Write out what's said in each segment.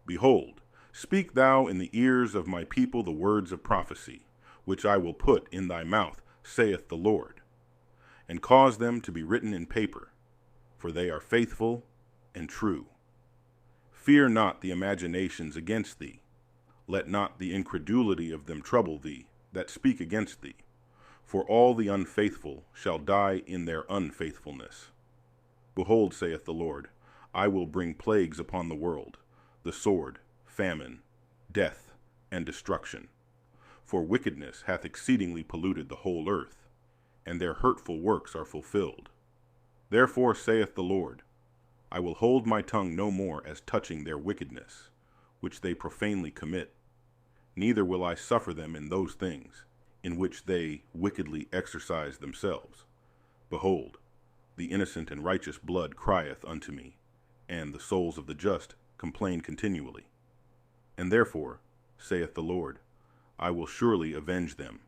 Behold, speak thou in the ears of my people the words of prophecy, which I will put in thy mouth, saith the Lord, and cause them to be written in paper, for they are faithful and true. Fear not the imaginations against thee. Let not the incredulity of them trouble thee that speak against thee. For all the unfaithful shall die in their unfaithfulness. Behold, saith the Lord, I will bring plagues upon the world, the sword, famine, death, and destruction. For wickedness hath exceedingly polluted the whole earth, and their hurtful works are fulfilled. Therefore saith the Lord, I will hold my tongue no more as touching their wickedness, which they profanely commit, neither will I suffer them in those things, in which they wickedly exercise themselves. Behold, the innocent and righteous blood crieth unto me, and the souls of the just complain continually. And therefore, saith the Lord, I will surely avenge them,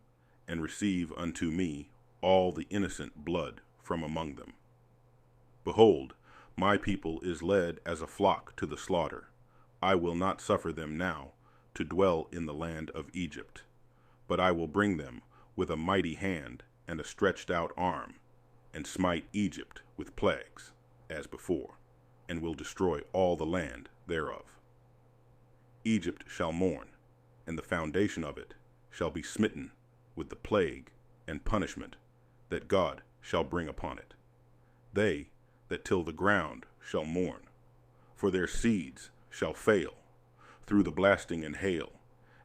and receive unto me all the innocent blood from among them. Behold, my people is led as a flock to the slaughter. I will not suffer them now to dwell in the land of Egypt, but I will bring them with a mighty hand and a stretched out arm, and smite Egypt with plagues, as before, and will destroy all the land thereof. Egypt shall mourn, and the foundation of it shall be smitten with the plague and punishment that God shall bring upon it. They that till the ground shall mourn, for their seeds shall fail through the blasting and hail,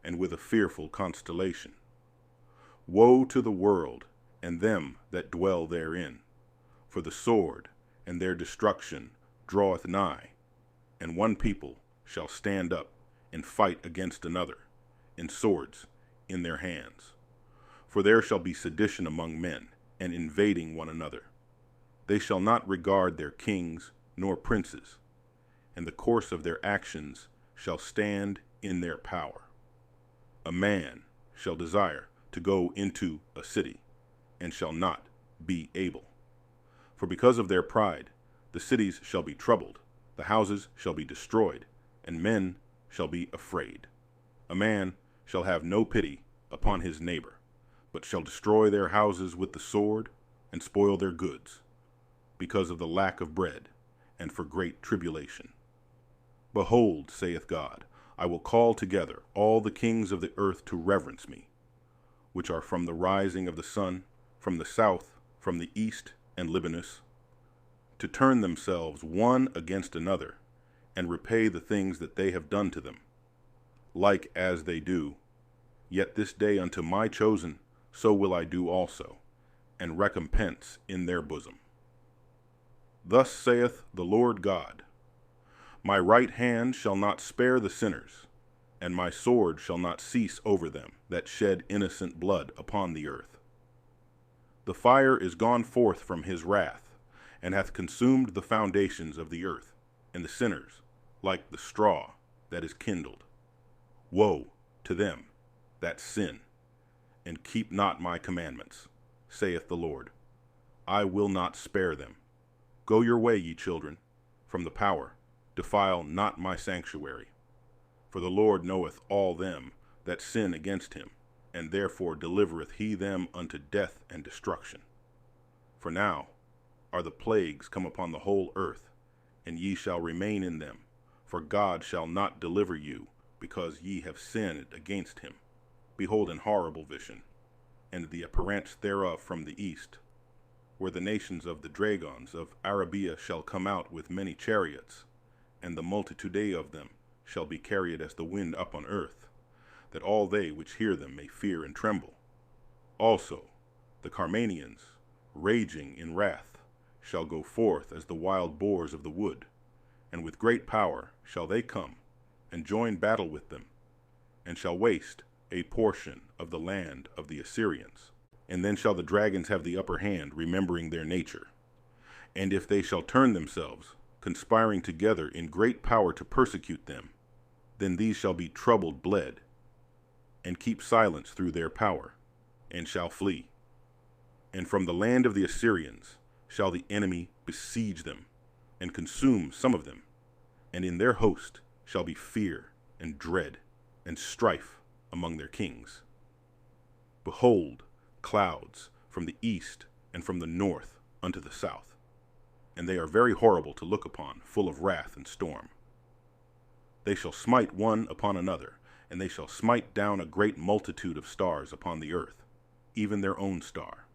and with a fearful constellation. Woe to the world and them that dwell therein, for the sword and their destruction draweth nigh, and one people shall stand up and fight against another, and swords in their hands. For there shall be sedition among men, and invading one another. They shall not regard their kings nor princes, and the course of their actions shall stand in their power. A man shall desire to go into a city, and shall not be able. For because of their pride, the cities shall be troubled, the houses shall be destroyed, and men shall be afraid. A man shall have no pity upon his neighbor, but shall destroy their houses with the sword, and spoil their goods, because of the lack of bread, and for great tribulation. Behold, saith God, I will call together all the kings of the earth to reverence me, which are from the rising of the sun, from the south, from the east, and Libanus, to turn themselves one against another, and repay the things that they have done to them, like as they do. Yet this day unto my chosen, so will I do also, and recompense in their bosom. Thus saith the Lord God, my right hand shall not spare the sinners, and my sword shall not cease over them that shed innocent blood upon the earth. The fire is gone forth from his wrath, and hath consumed the foundations of the earth, and the sinners, like the straw that is kindled. Woe to them that sin, and keep not my commandments, saith the Lord. I will not spare them. Go your way, ye children, from the power. Defile not my sanctuary. For the Lord knoweth all them that sin against him, and therefore delivereth he them unto death and destruction. For now are the plagues come upon the whole earth, and ye shall remain in them, for God shall not deliver you, because ye have sinned against him. Behold an horrible vision, and the apparent thereof from the east, where the nations of the dragons of Arabia shall come out with many chariots, and the multitude of them shall be carried as the wind up on earth, that all they which hear them may fear and tremble. Also the Carmanians, raging in wrath, shall go forth as the wild boars of the wood, and with great power shall they come, and join battle with them, and shall waste a portion of the land of the Assyrians. And then shall the dragons have the upper hand, remembering their nature. And if they shall turn themselves, conspiring together in great power to persecute them, then these shall be troubled bled, and keep silence through their power, and shall flee. And from the land of the Assyrians shall the enemy besiege them, and consume some of them, and in their host shall be fear and dread and strife among their kings. Behold, clouds from the east and from the north unto the south, and they are very horrible to look upon, full of wrath and storm. They shall smite one upon another, and they shall smite down a great multitude of stars upon the earth, even their own star.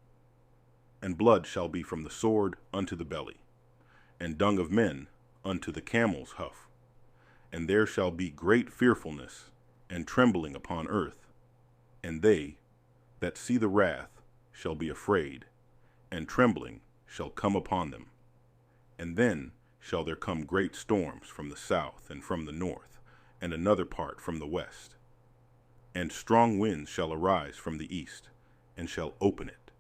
And blood shall be from the sword unto the belly, and dung of men unto the camel's hoof. And there shall be great fearfulness and trembling upon earth, and they that see the wrath shall be afraid, and trembling shall come upon them. And then shall there come great storms from the south and from the north, and another part from the west. And strong winds shall arise from the east, and shall open it.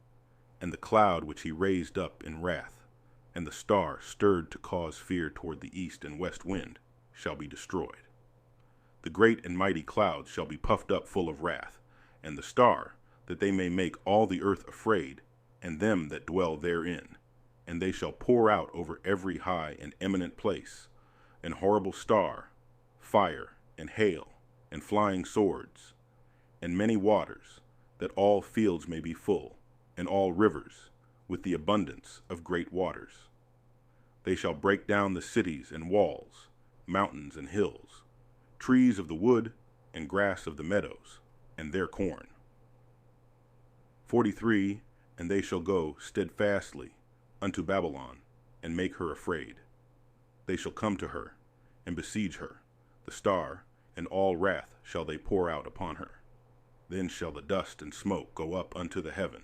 And the cloud which he raised up in wrath, and the star stirred to cause fear toward the east and west wind, shall be destroyed. The great and mighty clouds shall be puffed up full of wrath, and the star, that they may make all the earth afraid, and them that dwell therein. And they shall pour out over every high and eminent place an horrible star, fire, and hail, and flying swords, and many waters, that all fields may be full, and all rivers, with the abundance of great waters. They shall break down the cities and walls, mountains and hills, trees of the wood, and grass of the meadows, and their corn. 43. And they shall go steadfastly unto Babylon, and make her afraid. They shall come to her, and besiege her, the star, and all wrath shall they pour out upon her. Then shall the dust and smoke go up unto the heaven,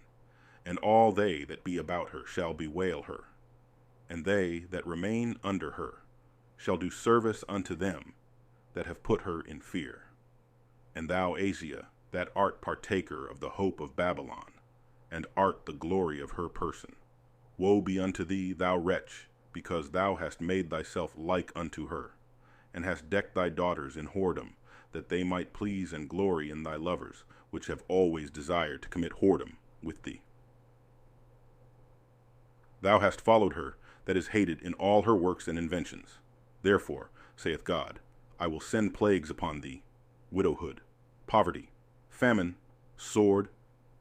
and all they that be about her shall bewail her. And they that remain under her shall do service unto them that have put her in fear. And thou, Asia, that art partaker of the hope of Babylon, and art the glory of her person, woe be unto thee, thou wretch, because thou hast made thyself like unto her, and hast decked thy daughters in whoredom, that they might please and glory in thy lovers, which have always desired to commit whoredom with thee. Thou hast followed her that is hated in all her works and inventions. Therefore, saith God, I will send plagues upon thee, widowhood, poverty, famine, sword,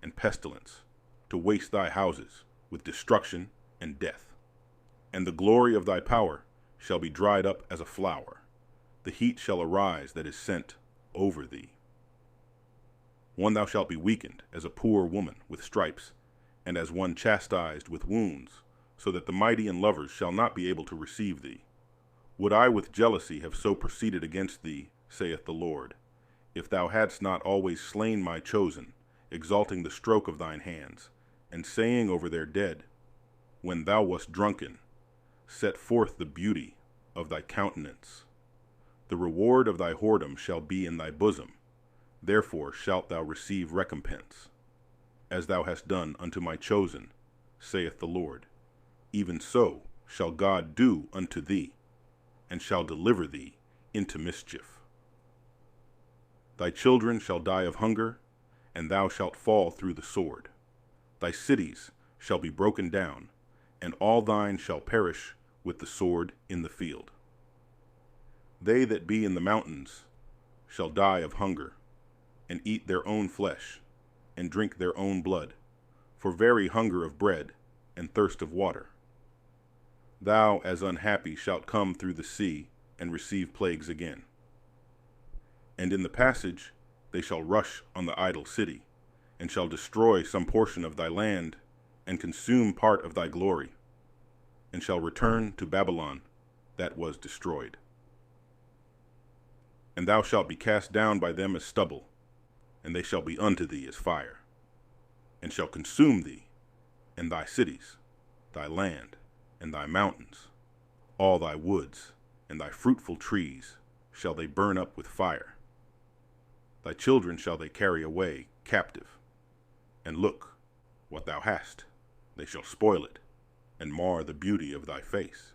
and pestilence, to waste thy houses with destruction and death. And the glory of thy power shall be dried up as a flower. The heat shall arise that is sent over thee. One thou shalt be weakened as a poor woman with stripes, and as one chastised with wounds, so that the mighty and lovers shall not be able to receive thee. Would I with jealousy have so proceeded against thee, saith the Lord, if thou hadst not always slain my chosen, exalting the stroke of thine hands, and saying over their dead, when thou wast drunken, set forth the beauty of thy countenance. The reward of thy whoredom shall be in thy bosom, therefore shalt thou receive recompense. As thou hast done unto my chosen, saith the Lord, even so shall God do unto thee, and shall deliver thee into mischief. Thy children shall die of hunger, and thou shalt fall through the sword. Thy cities shall be broken down, and all thine shall perish with the sword in the field. They that be in the mountains shall die of hunger, and eat their own flesh, and drink their own blood, for very hunger of bread, and thirst of water. Thou as unhappy shalt come through the sea, and receive plagues again. And in the passage they shall rush on the idle city, and shall destroy some portion of thy land, and consume part of thy glory, and shall return to Babylon that was destroyed. And thou shalt be cast down by them as stubble, and they shall be unto thee as fire, and shall consume thee, and thy cities, thy land, and thy mountains, all thy woods, and thy fruitful trees shall they burn up with fire. Thy children shall they carry away captive, and look, what thou hast, they shall spoil it, and mar the beauty of thy face.